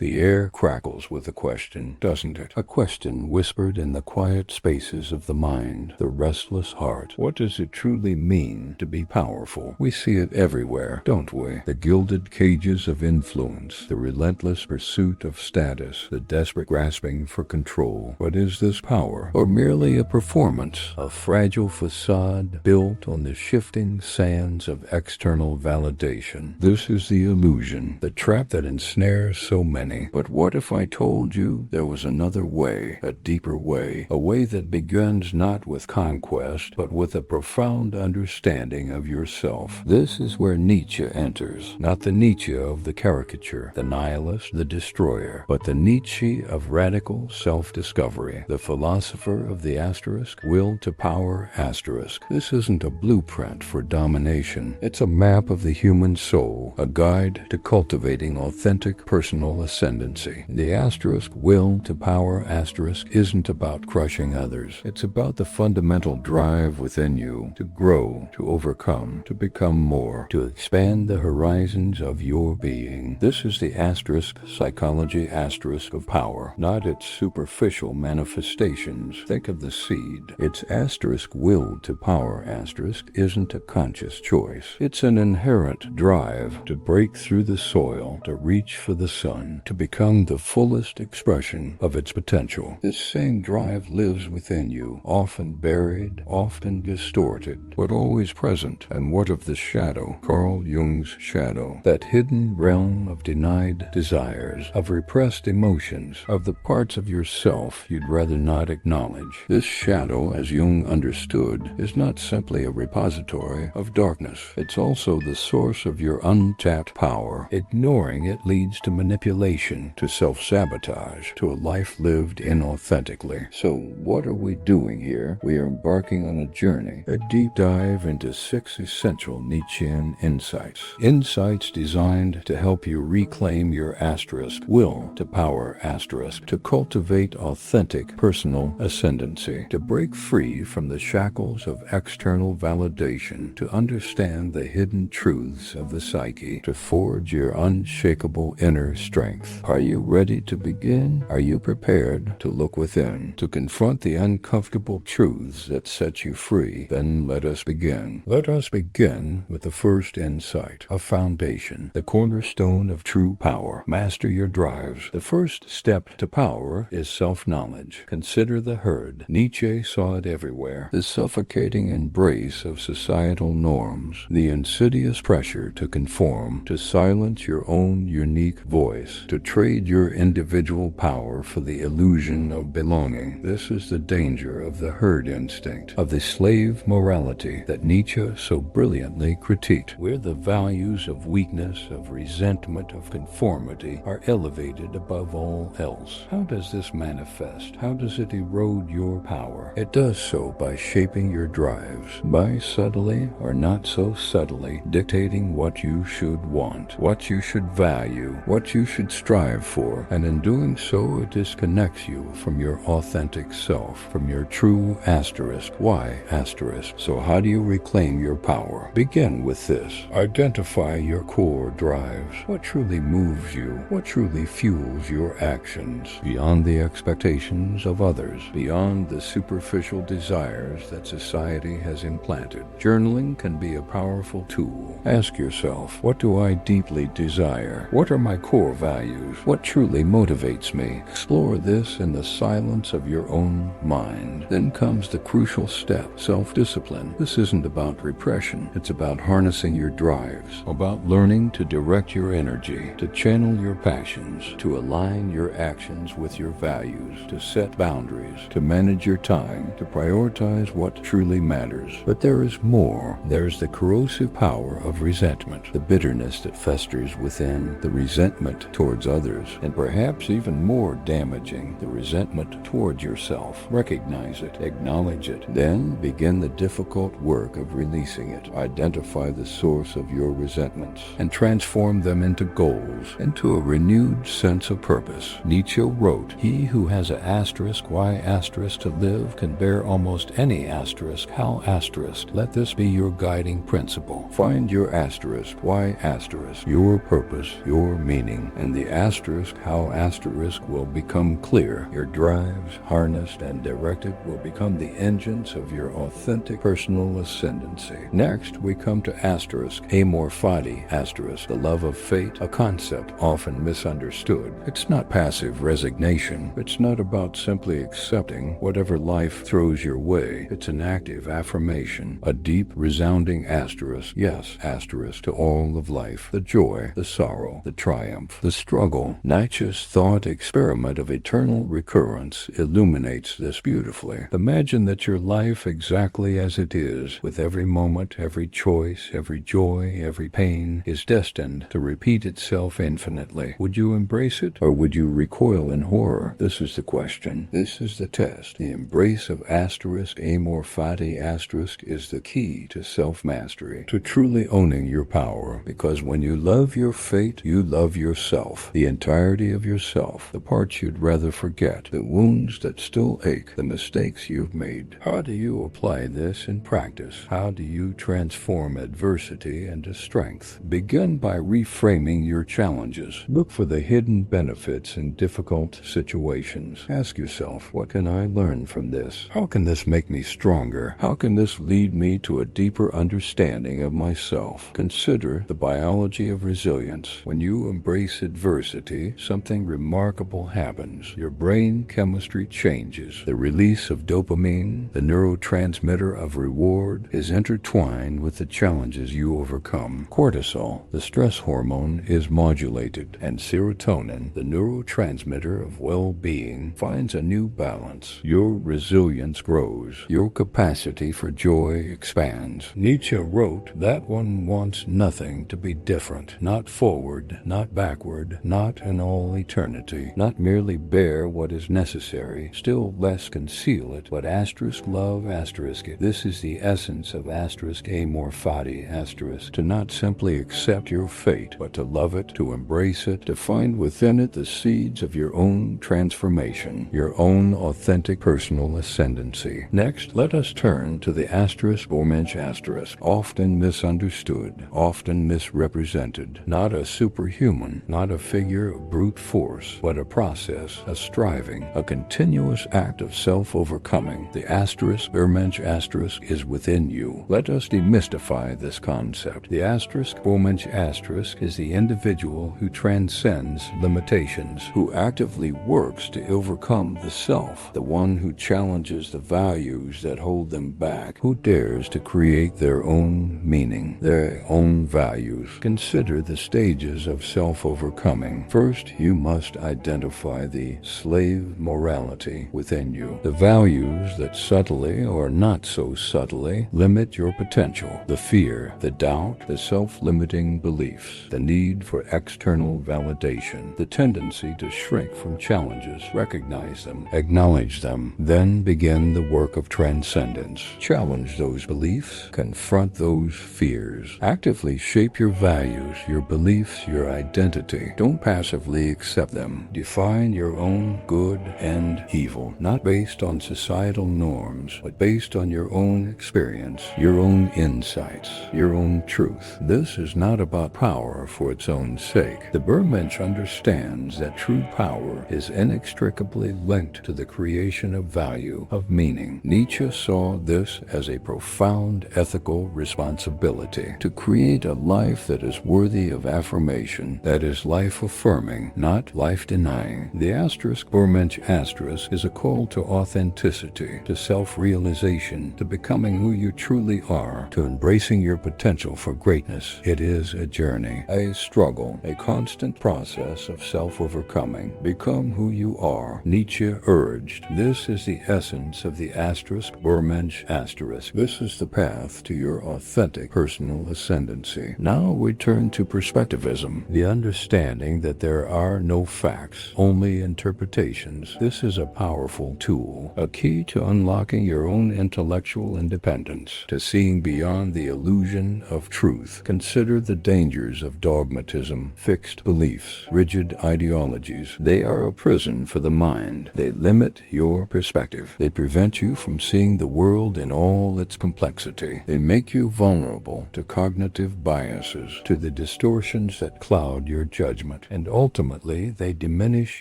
The air crackles with a question, doesn't it? A question whispered in the quiet spaces of the mind, the restless heart. What does it truly mean to be powerful? We see it everywhere, don't we? The gilded cages of influence, the relentless pursuit of status, the desperate grasping for control. But is this power, or merely a performance, a fragile facade built on the shifting sands of external validation? This is the illusion, the trap that ensnares so many. But what if I told you there was another way, a deeper way, a way that begins not with conquest, but with a profound understanding of yourself? This is where Nietzsche enters, not the Nietzsche of the caricature, the nihilist, the destroyer, but the Nietzsche of radical self-discovery, the philosopher of the asterisk, will to power asterisk. This isn't a blueprint for domination. It's a map of the human soul, a guide to cultivating authentic personal ascendancy. The asterisk will to power asterisk isn't about crushing others. It's about the fundamental drive within you to grow, to overcome, to become more, to expand the horizons of your being. This is the asterisk psychology asterisk of power, not its superficial manifestations. Think of the seed. Its asterisk will to power asterisk isn't a conscious choice. It's an inherent drive to break through the soil, to reach for the sun, to become the fullest expression of its potential. This same drive lives within you, often buried, often distorted, but always present. And what of the shadow, Carl Jung's shadow, that hidden realm of denied desires, of repressed emotions, of the parts of yourself you'd rather not acknowledge? This shadow, as Jung understood, is not simply a repository of darkness. It's also the source of your untapped power. Ignoring it leads to manipulation, to self-sabotage, to a life lived inauthentically. So what are we doing here? We are embarking on a journey, a deep dive into 6 essential Nietzschean insights. Insights designed to help you reclaim your asterisk, will to power asterisk, to cultivate authentic personal ascendancy, to break free from the shackles of external validation, to understand the hidden truths of the psyche, to forge your unshakable inner strength. Are you ready to begin? Are you prepared to look within, to confront the uncomfortable truths that set you free? Then let us begin. Let us begin with the first insight, a foundation, the cornerstone of true power. Master your drives. The first step to power is self-knowledge. Consider the herd. Nietzsche saw it everywhere. The suffocating embrace of societal norms, the insidious pressure to conform, to silence your own unique voice, to trade your individual power for the illusion of belonging. This is the danger of the herd instinct, of the slave morality that Nietzsche so brilliantly critiqued, where the values of weakness, of resentment, of conformity are elevated above all else. How does this manifest? How does it erode your power? It does so by shaping your drives, by subtly or not so subtly dictating what you should want, what you should value, what you should strive for, and in doing so it disconnects you from your authentic self, from your true asterisk. Why asterisk? So how do you reclaim your power? Begin with this. Identify your core drives. What truly moves you? What truly fuels your actions? Beyond the expectations of others, beyond the superficial desires that society has implanted. Journaling can be a powerful tool. Ask yourself, what do I deeply desire? What are my core values? What truly motivates me? Explore this in the silence of your own mind. Then comes the crucial step, self-discipline. This isn't about repression. It's about harnessing your drives, about learning to direct your energy, to channel your passions, to align your actions with your values, to set boundaries, to manage your time, to prioritize what truly matters. But there is more. There's the corrosive power of resentment, the bitterness that festers within, the resentment towards others, and perhaps even more damaging, the resentment towards yourself. Recognize it, acknowledge it, then begin the difficult work of releasing it. Identify the source of your resentments and transform them into goals, into a renewed sense of purpose. Nietzsche wrote, "He who has an asterisk, why asterisk to live, can bear almost any asterisk, how asterisk. Let this be your guiding principle. Find your asterisk, why asterisk, your purpose, your meaning, and the the asterisk, how asterisk will become clear. Your drives, harnessed and directed, will become the engines of your authentic personal ascendancy. Next, we come to asterisk, Amor Fati, asterisk, the love of fate, a concept often misunderstood. It's not passive resignation. It's not about simply accepting whatever life throws your way. It's an active affirmation, a deep, resounding asterisk, yes, asterisk, to all of life, the joy, the sorrow, the triumph, the struggle. Nietzsche's thought experiment of eternal recurrence illuminates this beautifully. Imagine that your life exactly as it is, with every moment, every choice, every joy, every pain, is destined to repeat itself infinitely. Would you embrace it, or would you recoil in horror? This is the question. This is the test. The embrace of asterisk, Amor Fati asterisk, is the key to self-mastery, to truly owning your power, because when you love your fate, you love yourself, the entirety of yourself, the parts you'd rather forget, the wounds that still ache, the mistakes you've made. How do you apply this in practice? How do you transform adversity into strength? Begin by reframing your challenges. Look for the hidden benefits in difficult situations. Ask yourself, what can I learn from this? How can this make me stronger? How can this lead me to a deeper understanding of myself? Consider the biology of resilience. When you embrace adversity, something remarkable happens. Your brain chemistry changes. The release of dopamine, the neurotransmitter of reward, is intertwined with the challenges you overcome. Cortisol, the stress hormone, is modulated, and serotonin, the neurotransmitter of well-being, finds a new balance. Your resilience grows. Your capacity for joy expands. Nietzsche wrote that one wants nothing to be different, not forward, not backward, not in all eternity, not merely bear what is necessary, still less conceal it, but asterisk love asterisk it. This is the essence of asterisk Amor Fati asterisk, to not simply accept your fate, but to love it, to embrace it, to find within it the seeds of your own transformation, your own authentic personal ascendancy. Next, let us turn to the asterisk Übermensch asterisk, often misunderstood, often misrepresented, not a superhuman, not a figure of brute force, but a process, a striving, a continuous act of self-overcoming. The asterisk Übermensch asterisk is within you. Let us demystify this concept. The asterisk Übermensch asterisk is the individual who transcends limitations, who actively works to overcome the self, the one who challenges the values that hold them back, who dares to create their own meaning, their own values. Consider the stages of self-overcoming. First, you must identify the slave morality within you, the values that subtly or not so subtly limit your potential, the fear, the doubt, the self-limiting beliefs, the need for external validation, the tendency to shrink from challenges. Recognize them, acknowledge them, then begin the work of transcendence. Challenge those beliefs, confront those fears, actively shape your values, your beliefs, your identity. Don't passively accept them. Define your own good and evil, not based on societal norms, but based on your own experience, your own insights, your own truth. This is not about power for its own sake. The Übermensch understands that true power is inextricably linked to the creation of value, of meaning. Nietzsche saw this as a profound ethical responsibility, to create a life that is worthy of affirmation, that is life-affirming, not life-denying. The asterisk Übermensch asterisk is a call to authenticity, to self-realization, to becoming who you truly are, to embracing your potential for greatness. It is a journey, a struggle, a constant process of self-overcoming. Become who you are, Nietzsche urged. This is the essence of the asterisk Übermensch asterisk. This is the path to your authentic personal ascendancy. Now we turn to perspectivism, the understanding that there are no facts, only interpretations. This is a powerful tool, a key to unlocking your own intellectual independence, to seeing beyond the illusion of truth. Consider the dangers of dogmatism, fixed beliefs, rigid ideologies. They are a prison for the mind. They limit your perspective. They prevent you from seeing the world in all its complexity. They make you vulnerable to cognitive biases, to the distortions that cloud your judgment. not, and ultimately they diminish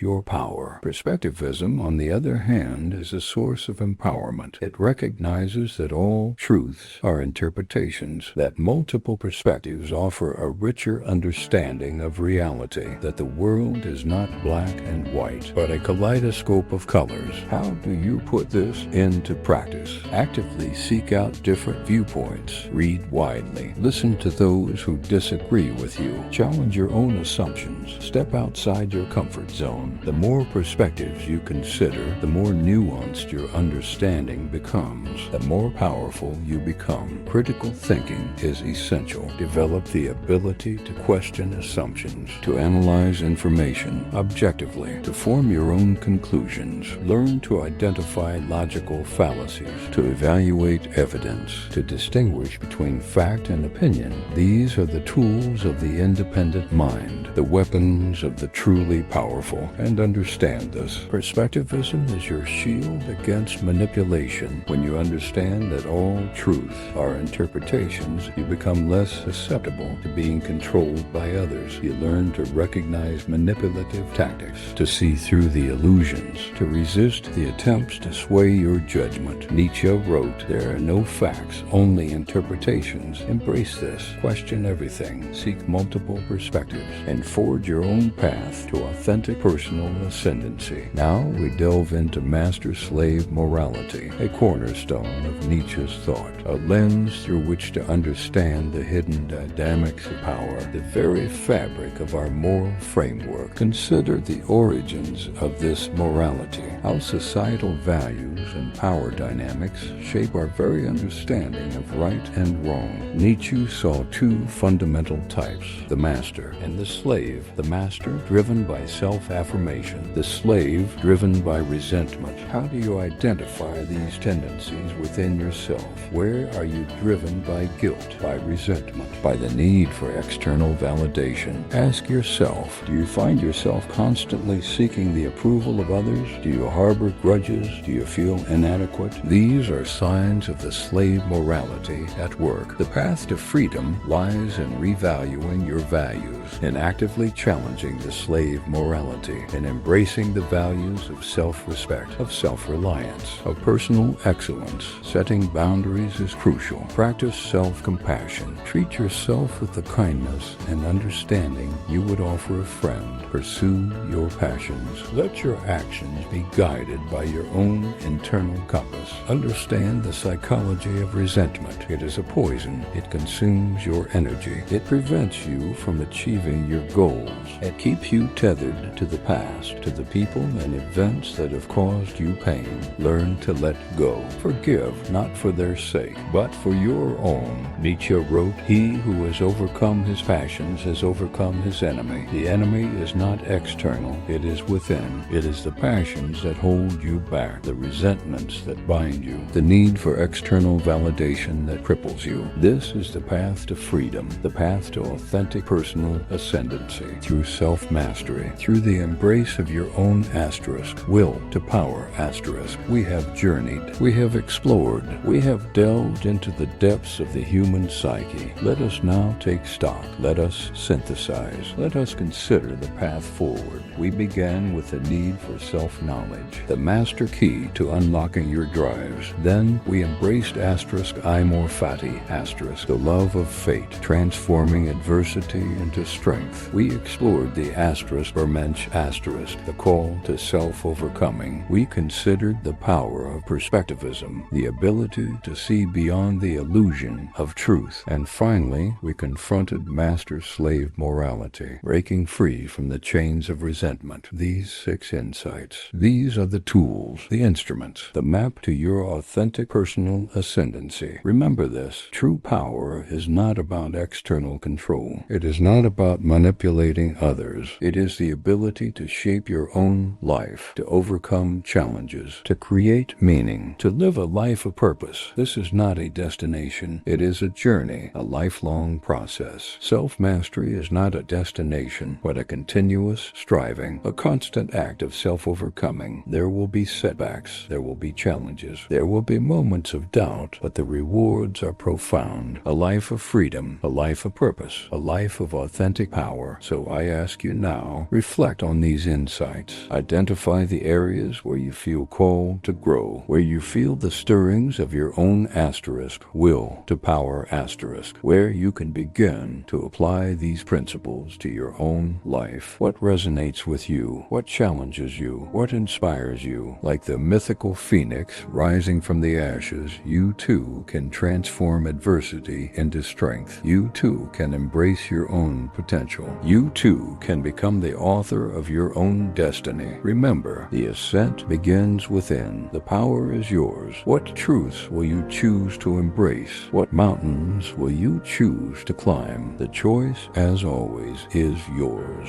your power. Perspectivism, on the other hand, is a source of empowerment. It recognizes that all truths are interpretations, that multiple perspectives offer a richer understanding of reality, that the world is not black and white, but a kaleidoscope of colors. How do you put this into practice? Actively seek out different viewpoints. Read widely. Listen to those who disagree with you. Challenge your own assumptions. Step outside your comfort zone. The more perspectives you consider, the more nuanced your understanding becomes, the more powerful you become. Critical thinking is essential. Develop the ability to question assumptions, to analyze information objectively, to form your own conclusions. Learn to identify logical fallacies, to evaluate evidence, to distinguish between fact and opinion. These are the tools of the independent mind, the weapons of the truly powerful. And understand this. Perspectivism is your shield against manipulation. When you understand that all truths are interpretations, you become less susceptible to being controlled by others. You learn to recognize manipulative tactics, to see through the illusions, to resist the attempts to sway your judgment. Nietzsche wrote, "There are no facts, only interpretations." Embrace this. Question everything. Seek multiple perspectives and forge your own path to authentic personal ascendancy. Now we delve into master-slave morality, a cornerstone of Nietzsche's thought, a lens through which to understand the hidden dynamics of power, the very fabric of our moral framework. Consider the origins of this morality, how societal values and power dynamics shape our very understanding of right and wrong. Nietzsche saw two fundamental types, the master and the slave. The master, driven by self-affirmation; the slave, driven by resentment. How do you identify these tendencies within yourself? Where are you driven by guilt, by resentment, by the need for external validation? Ask yourself, do you find yourself constantly seeking the approval of others? Do you harbor grudges? Do you feel inadequate? These are signs of the slave morality at work. The path to freedom lies in revaluing your values, in actively challenging the slave morality, in embracing the values of self-respect, of self-reliance, of personal excellence. Setting boundaries is crucial. Practice self-compassion. Treat yourself with the kindness and understanding you would offer a friend. Pursue your passions. Let your actions be guided by your own internal compass. Understand the psychology of resentment. It is a poison. It consumes your energy. It prevents you from achieving your goals. It keeps you tethered to the past, to the people and events that have caused you pain. Learn to let go. Forgive, not for their sake, but for your own. Nietzsche wrote, "He who has overcome his passions has overcome his enemy." The enemy is not external, it is within. It is the passions that hold you back, the resentments that bind you, the need for external validation that cripples you. This is the path to freedom, the path to authentic personal ascendancy, through self-mastery, through the embrace of your own asterisk, will to power asterisk. We have journeyed, we have explored, we have delved into the depths of the human psyche. Let us now take stock. Let us synthesize. Let us consider the path forward. We began with the need for self-knowledge, the master key to unlocking your drives. Then we embraced asterisk Amor Fati asterisk, the love of fate, transforming adversity into strength. We explored the asterisk Übermensch asterisk, the call to self-overcoming. We considered the power of perspectivism, the ability to see beyond the illusion of truth. And finally, we confronted master-slave morality, breaking free from the chains of resentment. These 6 insights, these are the tools, the instruments, the map to your authentic personal ascendancy. Remember this, true power is not about external control. It is not about manipulating others. It is the ability to shape your own life, to overcome challenges, to create meaning, to live a life of purpose. This is not a destination. It is a journey, a lifelong process. Self-mastery is not a destination, but a continuous striving, a constant act of self-overcoming. There will be setbacks. There will be challenges. There will be moments of doubt, but the rewards are profound. A life of freedom, a life of purpose, a life of authentic power. So I ask you now, reflect on these insights. Identify the areas where you feel called to grow, where you feel the stirrings of your own asterisk will to power asterisk, where you can begin to apply these principles to your own life. What resonates with you? What challenges you? What inspires you? Like the mythical phoenix rising from the ashes, you too can transform adversity into strength. You too can embrace your own potential. You too can become the author of your own destiny. Remember, the ascent begins within. The power is yours. What truths will you choose to embrace? What mountains will you choose to climb? The choice, as always, is yours.